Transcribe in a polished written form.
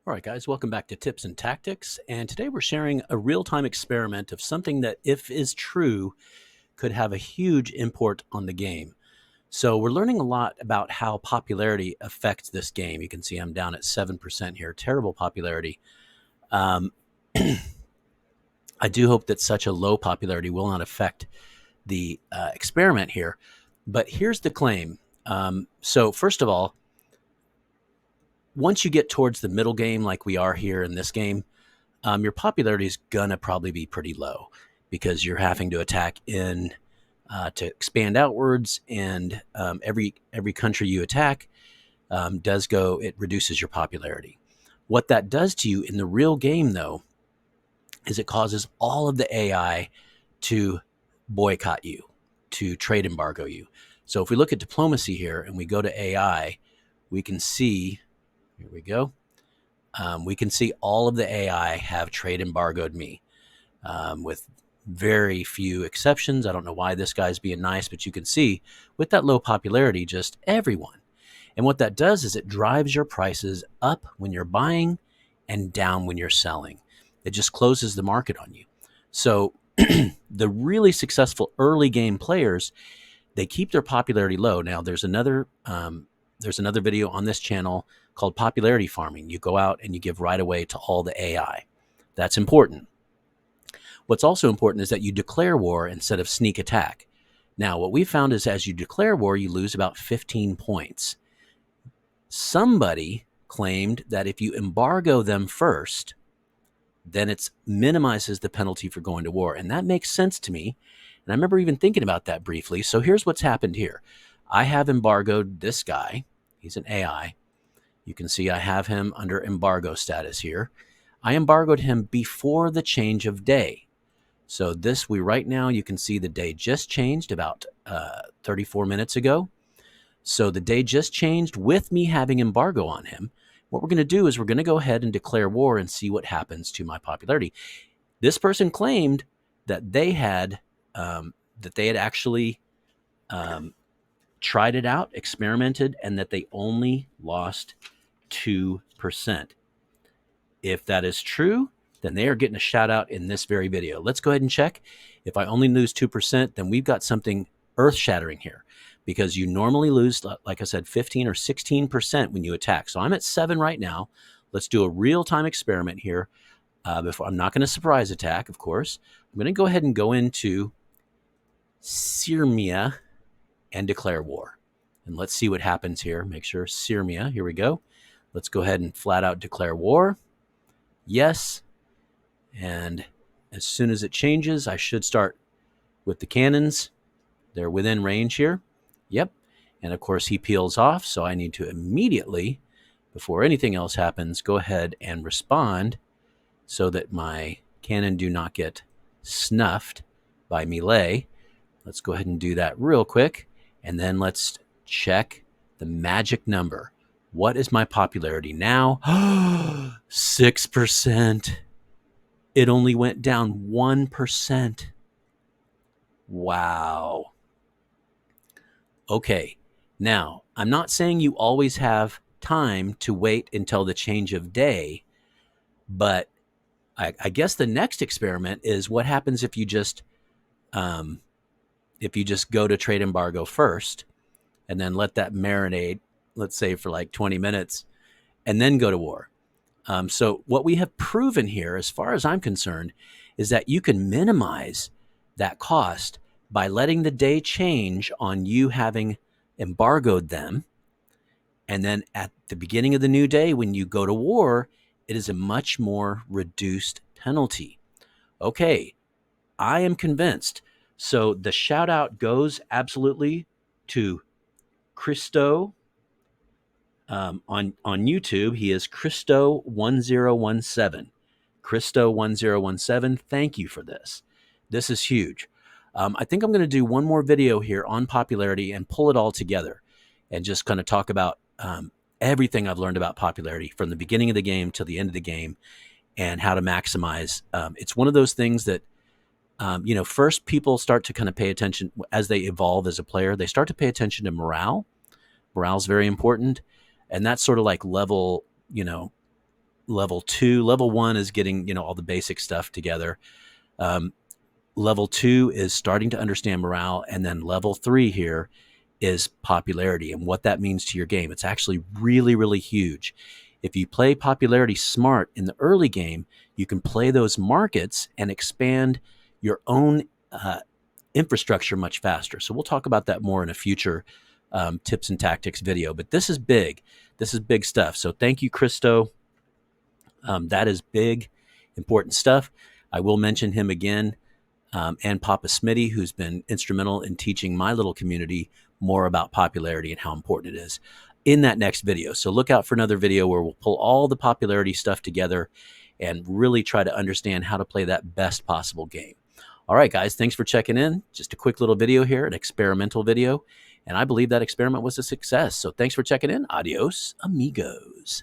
All right, guys, welcome back to Tips and Tactics. And today we're sharing a real-time experiment of something that, if is true, could have a huge import on the game. So we're learning a lot about how popularity affects this game. You can see I'm down at 7% here, terrible popularity. Um, I do hope that such a low popularity will not affect the experiment here. But here's the claim. So first of all, once you get towards the middle game, like we are here in this game, your popularity is going to probably be pretty low because you're having to attack in to expand outwards, and every country you attack it reduces your popularity. What that does to you in the real game, though, is it causes all of the AI to boycott you, to trade embargo you. So if we look at diplomacy here and we go to AI, we can see, here we go, we can see all of the AI have trade embargoed me with very few exceptions. I don't know why this guy's being nice, but you can see with that low popularity, just everyone. And what that does is it drives your prices up when you're buying and down when you're selling. It just closes the market on you. So the really successful early game players, they keep their popularity low. Now there's another video on this channel called popularity farming. You go out and you give right away to all the AI. That's important. What's also important is that you declare war instead of sneak attack. Now, what we found is as you declare war, you lose about 15 points. Somebody claimed that if you embargo them first, then it minimizes the penalty for going to war. And that makes sense to me. And I remember even thinking about that briefly. So here's what's happened here. I have embargoed this guy. He's an AI. You can see I have him under embargo status here. I embargoed him before the change of day. So right now, you can see the day just changed about 34 minutes ago. So the day just changed with me having embargo on him. What we're going to do is we're going to go ahead and declare war and see what happens to my popularity. This person claimed that they had actually tried it out, experimented, and that they only lost 2%. If that is true, then they are getting a shout out in this very video. Let's go ahead and check. If I only lose 2%, then we've got something earth-shattering here, because you normally lose, like I said, 15 or 16% when you attack. So I'm at 7 right now. Let's do a real-time experiment here. I'm not going to surprise attack, of course. I'm going to go ahead and go into Supremacy and declare war. And let's see what happens here. Make sure Supremacy, here we go. Let's go ahead and flat out declare war. Yes. And as soon as it changes, I should start with the cannons. They're within range here. Yep. And of course he peels off. So I need to immediately, before anything else happens, go ahead and respond so that my cannon do not get snuffed by melee. Let's go ahead and do that real quick. And then let's check the magic number. What is my popularity now? 6%. It only went down 1%. Wow. Okay. Now, I'm not saying you always have time to wait until the change of day, but I guess the next experiment is what happens if you just go to trade embargo first and then let that marinate, let's say for like 20 minutes, and then go to war. So what we have proven here, as far as I'm concerned, is that you can minimize that cost by letting the day change on you having embargoed them. And then at the beginning of the new day, when you go to war, it is a much more reduced penalty. Okay, I am convinced. So the shout out goes absolutely to Christo. On YouTube, he is Christo1017. Christo1017, thank you for this. This is huge. I think I'm going to do one more video here on popularity and pull it all together and just kind of talk about everything I've learned about popularity from the beginning of the game till the end of the game and how to maximize. It's one of those things that, first people start to kind of pay attention as they evolve as a player. They start to pay attention to morale. Morale is very important. And that's sort of like level, level 2. Level 1 is getting, all the basic stuff together. Um, level 2 is starting to understand morale. And then level 3 here is popularity and what that means to your game. It's actually really, really huge. If you play popularity smart in the early game, you can play those markets and expand your own infrastructure much faster. So we'll talk about that more in a future tips and tactics video. But this is big. This is big stuff. So thank you, Christo. That is big, important stuff. I will mention him again, and Papa Smitty, who's been instrumental in teaching my little community more about popularity and how important it is in that next video. So look out for another video where we'll pull all the popularity stuff together and really try to understand how to play that best possible game. All right, guys, thanks for checking in. Just a quick little video here, an experimental video. And I believe that experiment was a success. So thanks for checking in. Adios, amigos.